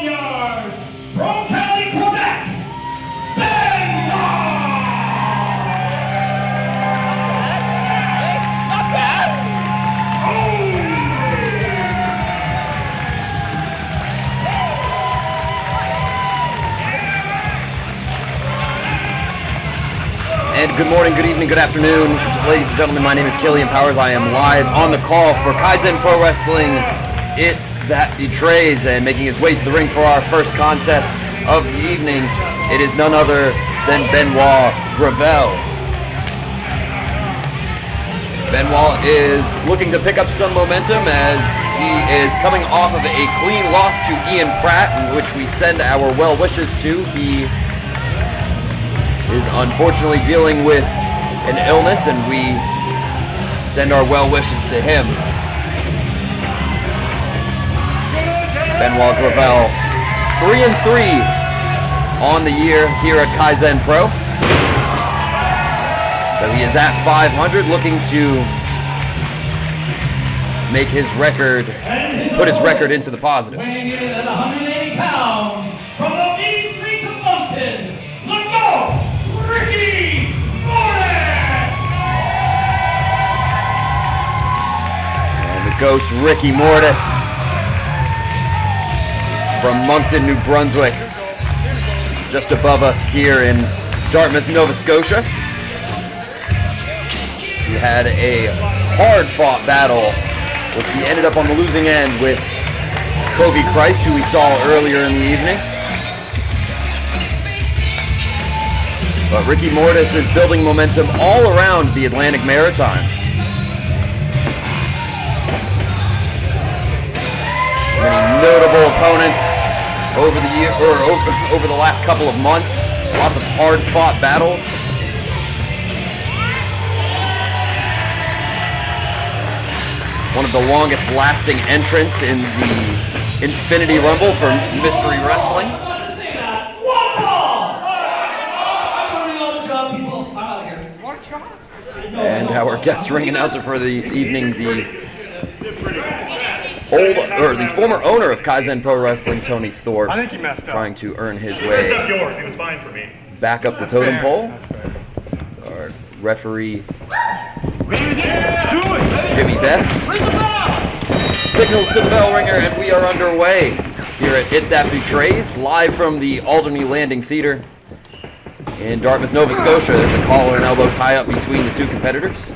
yards, from Cali, Quebec, Benoit! Not bad! And good morning, good evening, good afternoon, ladies and gentlemen. My name is Killian Powers. I am live on the call for Kaizen Pro Wrestling, It That Betrays, and making his way to the ring for our first contest of the evening, it is none other than Benoit Gravel. Benoit is looking to pick up some momentum as he is coming off of a clean loss to Ian Pratt, in which we send our well wishes to. He is unfortunately dealing with an illness, and we send our well wishes to him. Benoit Gravel, 3-3 on the year here at Kaizen Pro. So he is at 500, looking to make his record, put his record into the positives. Weighing in at 180 pounds, from the mean streets of Moncton, the Ghost, Ricky Mortis! And the Ghost, Ricky Mortis, from Moncton, New Brunswick, just above us here in Dartmouth, Nova Scotia. He had a hard-fought battle, which he ended up on the losing end with Kobe Christ, who we saw earlier in the evening. But Ricky Mortis is building momentum all around the Atlantic Maritimes. Many notable opponents over the year, or over the last couple of months. Lots of hard-fought battles. One of the longest-lasting entrants in the Infinity Rumble for Mystery Wrestling. And our guest ring announcer for the evening, the former owner of Kaizen Pro Wrestling, Tony Thorpe, I think he messed up. trying to earn his He way messed up yours. He was fine for me. back up the totem pole. So our referee, Jimmy Best, signals to the bell ringer, and we are underway here at It That Betrays, live from the Alderney Landing Theater in Dartmouth, Nova Scotia. There's a collar and elbow tie-up between the two competitors.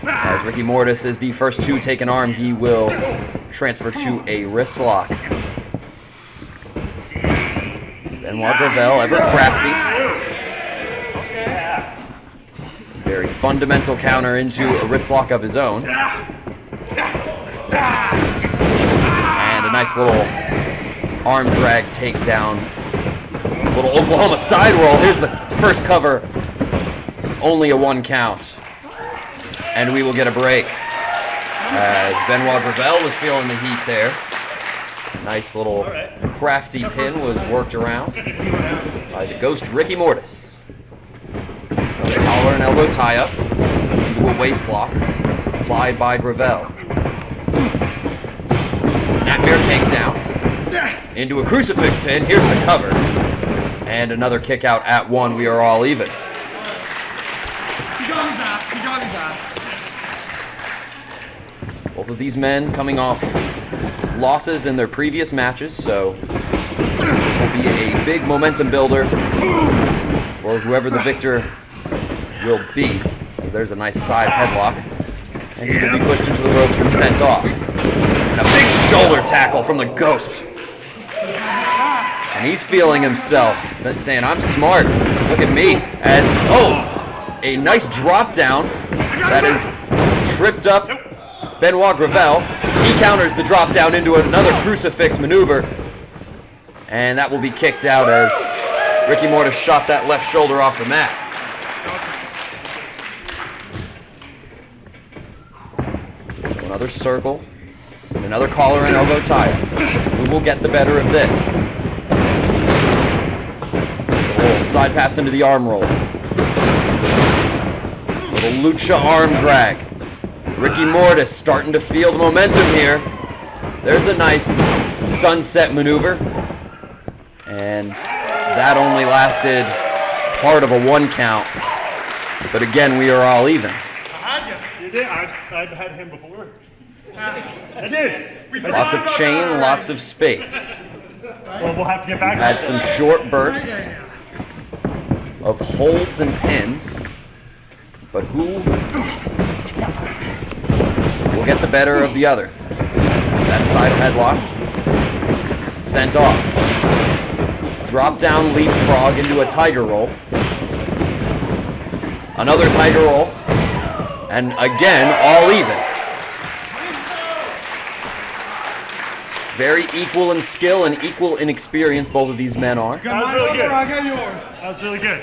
As Ricky Mortis is the first to take an arm, he will transfer to a wrist lock. Benoit Gravel, ever crafty. Very fundamental counter into a wrist lock of his own. And a nice little arm drag takedown. Little Oklahoma side roll. Here's the first cover. Only a 1 count. And we will get a break. As Benoit Gravel was feeling the heat there. Nice little crafty pin was worked around by the Ghost Ricky Mortis. Collar and elbow tie up into a waist lock applied by Gravel. Snapmare takedown into a crucifix pin. Here's the cover. And another kick out at 1. We are all even. He got me back. He got me back. Both of these men coming off losses in their previous matches, so this will be a big momentum builder for whoever the victor will be. As there's a nice side headlock, and he will be pushed into the ropes and sent off. And a big shoulder tackle from the Ghost. And he's feeling himself, saying, I'm smart, look at me. As, a nice drop down that is tripped up Benoit Gravel. He counters the drop down into another crucifix maneuver. And that will be kicked out as Ricky Mortis shot that left shoulder off the mat. So another circle, and another collar and elbow tie. Who will get the better of this? Side pass into the arm roll. Little lucha arm drag. Ricky Mortis starting to feel the momentum here. There's a nice sunset maneuver. And that only lasted part of a 1 count. But again, we are all even. I had you. You did. I've had him before. I did. Lots of chain, lots of space. Well, we'll have to get back. Had some short bursts of holds and pins. But who will get the better of the other? That side headlock. Sent off. Drop down leapfrog into a tiger roll. Another tiger roll. And again, all even. Very equal in skill and equal in experience, both of these men are. That was really good. I got yours. That was really good.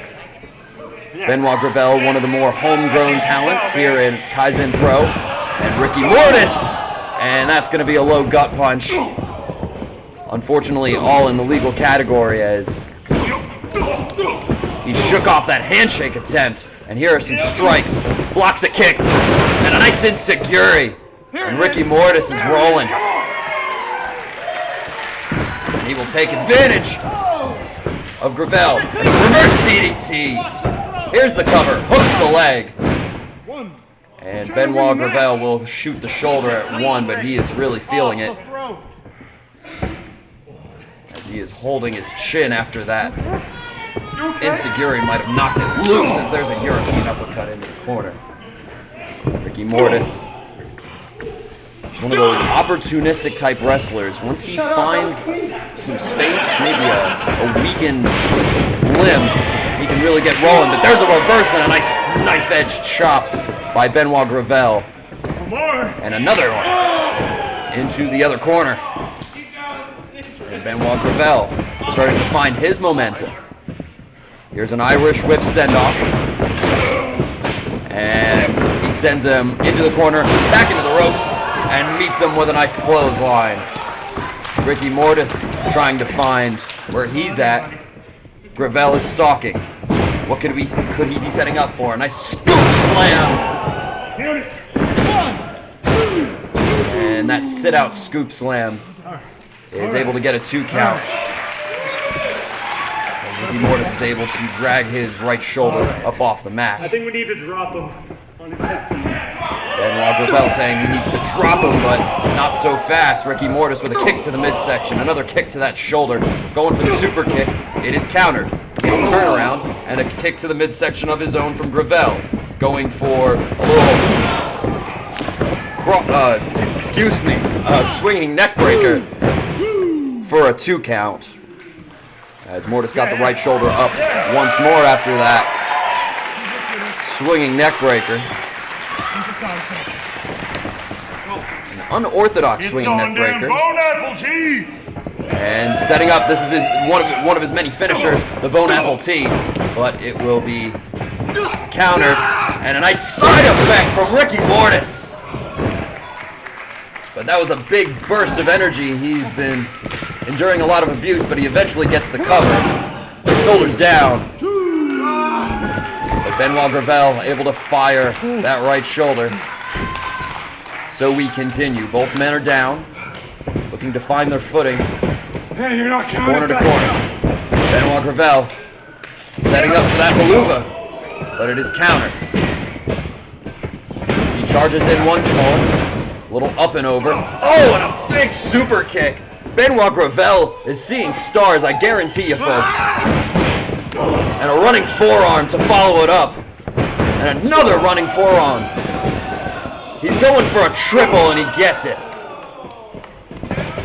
Benoit Gravel, one of the more homegrown talents here in Kaizen Pro. And Ricky Mortis. And that's going to be a low gut punch. Unfortunately, all in the legal category as he shook off that handshake attempt. And here are some strikes. Blocks a kick. And a nice enziguri. And Ricky Mortis is rolling. And he will take advantage of Gravel. And a reverse DDT. Here's the cover. Hooks the leg. And Benoit Gravel will shoot the shoulder at 1, but he is really feeling it. As he is holding his chin after that. Enziguri might have knocked it loose as there's a European uppercut into the corner. Ricky Mortis. One of those opportunistic type wrestlers. Once he finds some space, maybe a weakened limb, he can really get rolling. But there's a reverse and a nice knife-edged chop by Benoit Gravel. And another one into the other corner. And Benoit Gravel starting to find his momentum. Here's an Irish whip send-off. And he sends him into the corner, back into the ropes, and meets him with a nice clothesline. Ricky Mortis trying to find where he's at. Gravel is stalking. What could he be setting up for? A nice scoop slam. And that sit-out scoop slam is able to get a 2 count. Ricky Mortis is able to drag his right shoulder up off the mat. I think we need to drop him on his head. Benoit Gravel saying he needs to drop him, but not so fast. Ricky Mortis with a kick to the midsection, another kick to that shoulder, going for the super kick. It is countered. A turnaround and a kick to the midsection of his own from Gravel, going for a little, swinging neck breaker for a 2 count. As Mortis got the right shoulder up once more after that swinging neck breaker. An unorthodox swinging neck breaker. And setting up, this is one of his many finishers, the Bone Apple Tea, but it will be countered. And a nice side effect from Ricky Mortis. But that was a big burst of energy. He's been enduring a lot of abuse, but he eventually gets the cover. Shoulders down. But Benoit Gravel able to fire that right shoulder. So we continue. Both men are down, looking to find their footing. Hey, you're not Corner to corner. Benoit Gravel setting up for that haluva, but it is countered. He charges in once more. Little up and over. Oh, and a big super kick. Benoit Gravel is seeing stars, I guarantee you, folks. And a running forearm to follow it up. And another running forearm. He's going for a triple, and he gets it.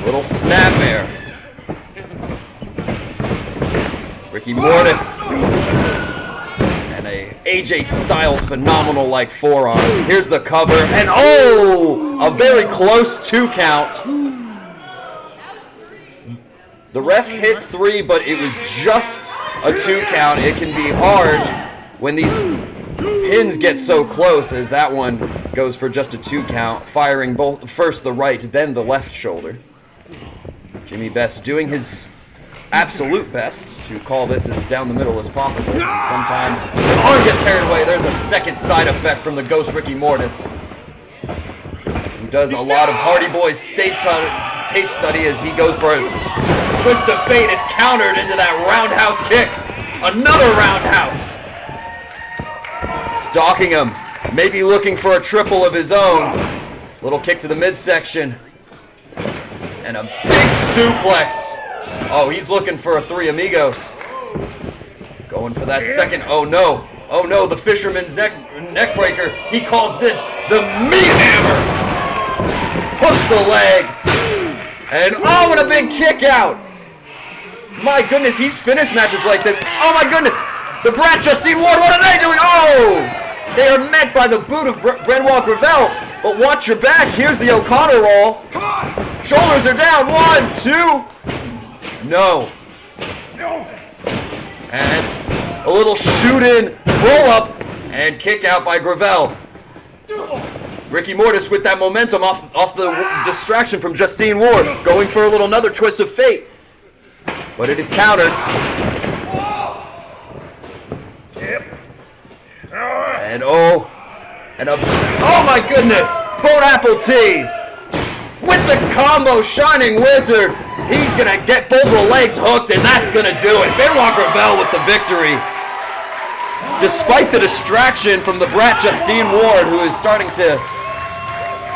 Little snapmare. Ricky Mortis. And a AJ Styles phenomenal-like forearm. Here's the cover, and oh! A very close 2 count. The ref hit 3, but it was just a 2 count. It can be hard when these pins get so close, as that one goes for just a 2 count, firing both first the right, then the left shoulder. Jimmy Best doing his absolute best to call this as down the middle as possible. And sometimes the arm gets carried away. There's a second side effect from the ghost Ricky Mortis. He does a lot of Hardy Boys tape study as he goes for a twist of fate. It's countered into that roundhouse kick. Another roundhouse. Stalking him. Maybe looking for a triple of his own. Little kick to the midsection. And a big suplex. Oh, he's looking for a Three Amigos. Going for that second. Oh no. Oh no, the fisherman's neck breaker. He calls this the meat hammer. Hooks the leg. And oh, what a big kick out. My goodness, he's finished matches like this. Oh my goodness. The Brat Justine Ward, what are they doing? Oh! They are met by the boot of Benoit Gravel. But watch your back. Here's the O'Connor roll. Shoulders are down. 1, 2. No. And a little shoot-in, roll-up, and kick out by Gravel. Ricky Mortis with that momentum off the distraction from Justine Ward, going for another twist of fate. But it is countered. And oh my goodness, Bone Apple Tea with the combo Shining Wizard. He's gonna get both of the legs hooked, and that's gonna do it. Benoit Gravel with the victory. Despite the distraction from the Brat Justine Ward, who is starting to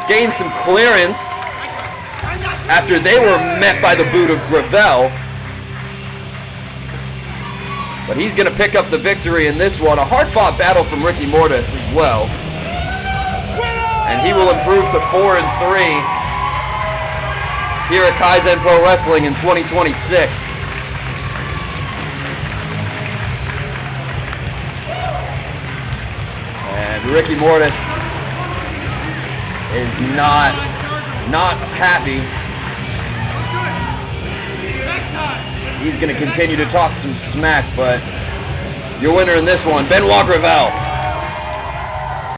gain some clearance after they were met by the boot of Gravel. But he's going to pick up the victory in this one. A hard-fought battle from Ricky Mortis as well. And he will improve to 4-3 here at Kaizen Pro Wrestling in 2026. And Ricky Mortis is not happy. He's going to continue to talk some smack, but your winner in this one, Benoit Gravel.